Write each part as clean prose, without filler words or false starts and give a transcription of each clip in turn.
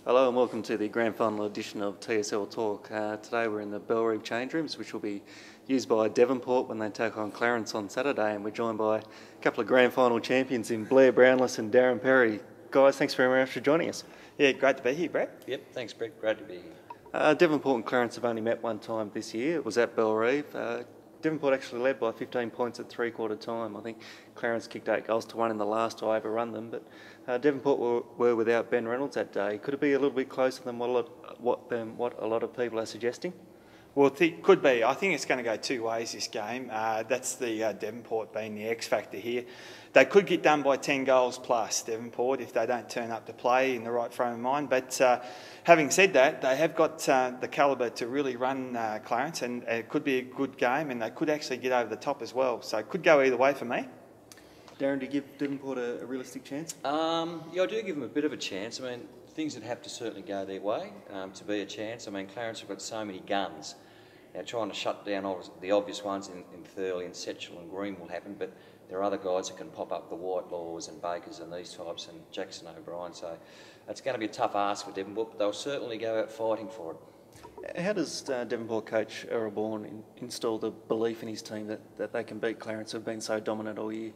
Hello and welcome to the grand final edition of TSL Talk. Today we're in the Bellerive change rooms, which will be used by Devonport when they take on Clarence on Saturday, and we're joined by a couple of grand final champions in Blair Brownless and Darren Perry. Guys, thanks very much for joining us. Yeah, great to be here, Brett. Yep, thanks, Brett. Great to be here. Devonport and Clarence have only met one time this year. It was at Bellerive. Devonport actually led by 15 points at three-quarter time. I think Clarence kicked 8 goals to 1 in the last to overrun them, but Devonport were without Ben Reynolds that day. Could it be a little bit closer than what a lot of people are suggesting? Well, it could be. I think it's going to go two ways, this game. That's the Devonport being the X factor here. They could get done by 10 goals plus, Devonport, if they don't turn up to play in the right frame of mind. But having said that, they have got the calibre to really run Clarence, and it could be a good game, and they could actually get over the top as well. So it could go either way for me. Darren, do you give Devonport a realistic chance? Yeah, I do give them a bit of a chance. I mean, things would have to certainly go their way to be a chance. I mean, Clarence have got so many guns. Now, trying to shut down the obvious ones in Thurley and Setchell and Green will happen, but there are other guys that can pop up, the Whitelaws and Bakers and these types, and Jackson O'Brien. So it's going to be a tough ask for Devonport, but they'll certainly go out fighting for it. How does Devonport coach Errol Bourne install the belief in his team that they can beat Clarence, who've been so dominant all year?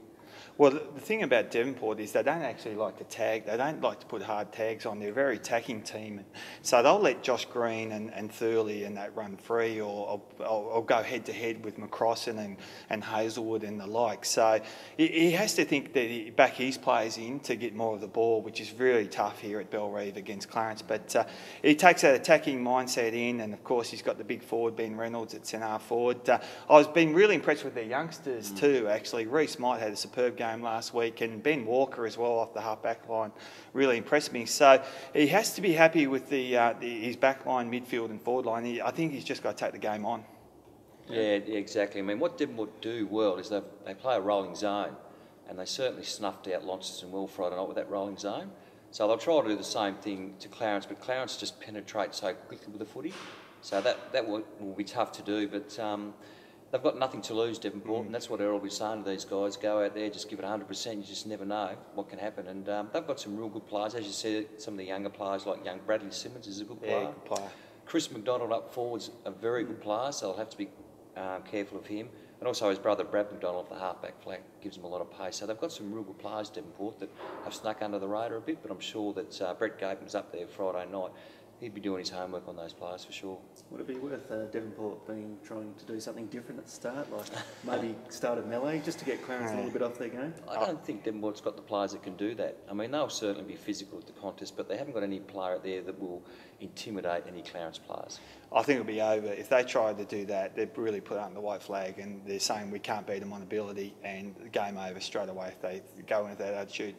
Well, the thing about Devonport is they don't actually like to tag. They don't like to put hard tags on. They're a very attacking team. So they'll let Josh Green and Thurley and that run free or go head-to-head with McCrossan and Hazelwood and the like. So he has to think that he back his players in to get more of the ball, which is really tough here at Bellerive against Clarence. But he takes that attacking mindset in, and of course he's got the big forward, Ben Reynolds, at centre forward. I've been really impressed with their youngsters too, actually. Reece Might had a superb game last week, and Ben Walker as well off the half-back line really impressed me. So he has to be happy with his back line, midfield and forward line. I think he's just got to take the game on. Yeah, exactly. I mean, what Devonport do well is they play a rolling zone, and they certainly snuffed out Launceston well Friday night with that rolling zone. So they'll try to do the same thing to Clarence, but Clarence just penetrates so quickly with the footy. So that will be tough to do, but they've got nothing to lose, Devonport, and that's what Errol will be saying to these guys. Go out there, just give it 100%. You just never know what can happen. And they've got some real good players. As you said, some of the younger players, like young Bradley Simmons is a good player. Yeah, good player. Chris McDonald up forward's a very good player, so they'll have to be careful of him. And also his brother Brad McDonald off the half-back flank gives them a lot of pace. So they've got some real good players, Devonport, that have snuck under the radar a bit, but I'm sure that Brett Gapen's up there Friday night. He'd be doing his homework on those players for sure. Would it be worth Devonport trying to do something different at the start, like maybe start at melee, just to get Clarence a little bit off their game? I don't think Devonport's got the players that can do that. I mean, they'll certainly be physical at the contest, but they haven't got any player there that will intimidate any Clarence players. I think it'll be over. If they tried to do that, they'd really put up the white flag, and they're saying we can't beat them on ability, and game over straight away if they go into that attitude.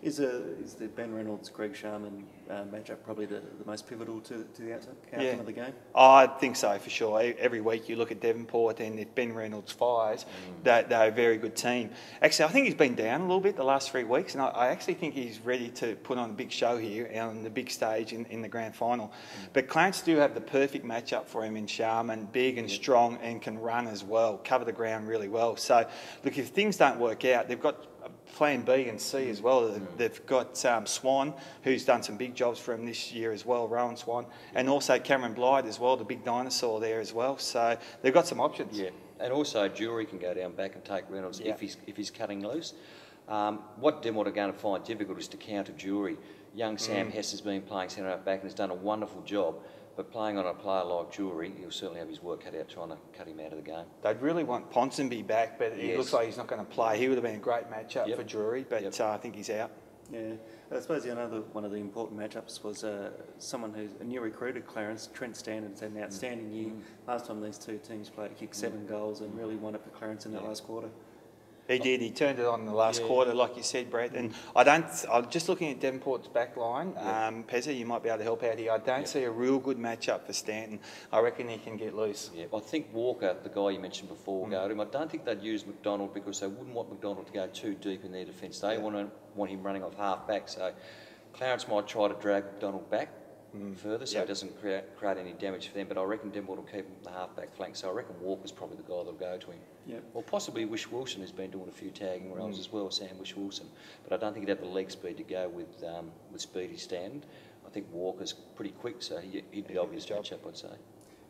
Is the Ben Reynolds Greg Sharman matchup probably the most pivotal to the outcome of the game? I think so, for sure. Every week you look at Devonport, and if Ben Reynolds fires, they're a very good team. Actually, I think he's been down a little bit the last 3 weeks, and I actually think he's ready to put on a big show here on the big stage in the grand final. But Clarence do have the perfect matchup for him in Sharman, big and strong, and can run as well, cover the ground really well. So, look, if things don't work out, they've got plan B and C as well. They've got Swan, who's done some big jobs for him this year as well, Rowan Swan, and also Cameron Blythe as well, the big dinosaur there as well. So they've got some options. Yeah, and also Jury can go down back and take Reynolds if he's cutting loose. What Devonport are going to find difficult is to counter Jury. Young Sam Hess has been playing centre back and has done a wonderful job. But playing on a player like Jury, he'll certainly have his work cut out trying to cut him out of the game. They'd really want Ponsonby back, but it looks like he's not going to play. He would have been a great matchup for Jury, but I think he's out. Yeah, I suppose another one of the important matchups was someone who's a new recruit at Clarence, Trent Standard's had an outstanding year. Last time these two teams played, he kicked 7 goals and really won it for Clarence in that last quarter. He did. He turned it on in the last quarter, like you said, Brett. And I'm just looking at Devonport's back line. Pezza, you might be able to help out here. I don't see a real good matchup for Stanton. I reckon he can get loose. Yeah, I think Walker, the guy you mentioned before, will go to him. I don't think they'd use McDonald because they wouldn't want McDonald to go too deep in their defence. They want him running off half back. So Clarence might try to drag McDonald back further so it doesn't create any damage for them. But I reckon Devonport will keep him the half-back flank. So I reckon Walker's probably the guy that'll go to him. Yep. Or possibly Wish Wilson, who's been doing a few tagging roles as well, Sam Wish Wilson. But I don't think he'd have the leg speed to go with Speedy Stanton. I think Walker's pretty quick, so he'd be the obvious matchup, I'd say.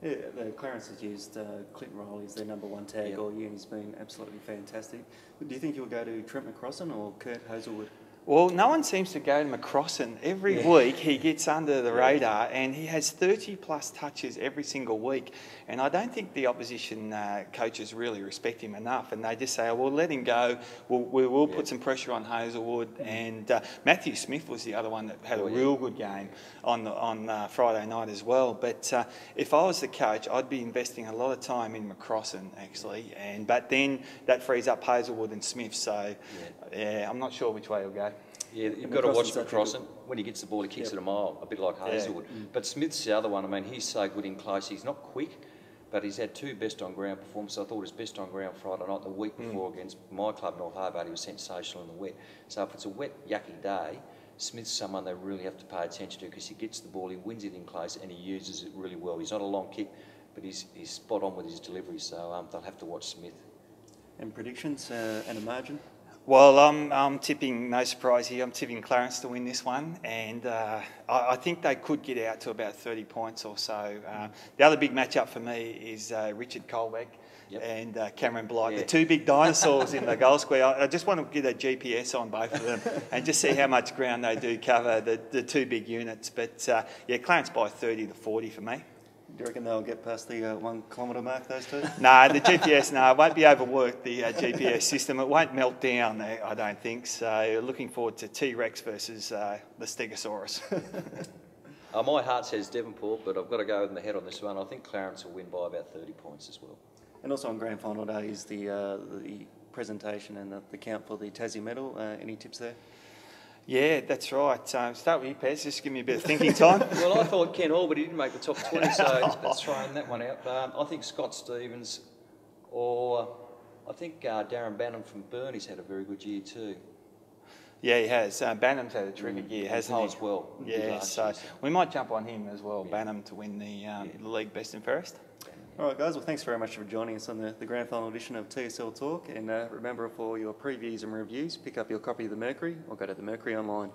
Yeah, the Clarence has used Clinton Riley as their #1 tag all year, and he's been absolutely fantastic. But do you think you'll go to Trent McCrossan or Kurt Hazelwood? Well, no one seems to go to McCrossan. Every week he gets under the radar, and he has 30 plus touches every single week. And I don't think the opposition coaches really respect him enough, and they just say, oh, we'll let him go, we'll put some pressure on Hazelwood. And Matthew Smith was the other one that had a real good game on Friday night as well. But if I was the coach, I'd be investing a lot of time in McCrossan, actually. But then that frees up Hazelwood and Smith, so yeah, I'm not sure which way he'll go. Yeah, you've got to watch McCrossan. When he gets the ball, he kicks it a mile, a bit like Hazelwood. But Smith's the other one. I mean, he's so good in close. He's not quick, but he's had 2 best on ground performances. I thought his best on ground Friday night, the week before against my club, North Hobart, he was sensational in the wet. So if it's a wet, yucky day, Smith's someone they really have to pay attention to because he gets the ball, he wins it in close, and he uses it really well. He's not a long kick, but he's spot on with his delivery. So they'll have to watch Smith. And predictions and a margin? Well, I'm tipping, no surprise here, I'm tipping Clarence to win this one, and I think they could get out to about 30 points or so. The other big matchup for me is Richard Colbeck and Cameron Blight, the 2 big dinosaurs in the goal square. I just want to get a GPS on both of them and just see how much ground they do cover, the 2 big units. But yeah, Clarence by 30 to 40 for me. Do you reckon they'll get past the 1 kilometre mark, those two? No, the GPS, it won't be overworked, the GPS system. It won't melt down, I don't think. So looking forward to T-Rex versus the Stegosaurus. My heart says Devonport, but I've got to go with my head on this one. I think Clarence will win by about 30 points as well. And also on grand final day is the presentation and the count for the Tassie medal. Any tips there? Yeah, that's right. Start with you, Pez. Just give me a bit of thinking time. Well, I thought Ken Hall, but he didn't make the top 20, so let's throw that one out. I think Scott Stevens, or I think Darren Banham from Burnie's had a very good year too. Yeah, he has. Banham's had a terrific year, hasn't he? As well. Yeah, so we might jump on him as well, Banham, to win the league best and fairest. All right, guys. Well, thanks very much for joining us on the grand final edition of TSL Talk. And remember, for your previews and reviews, pick up your copy of the Mercury or go to the Mercury online.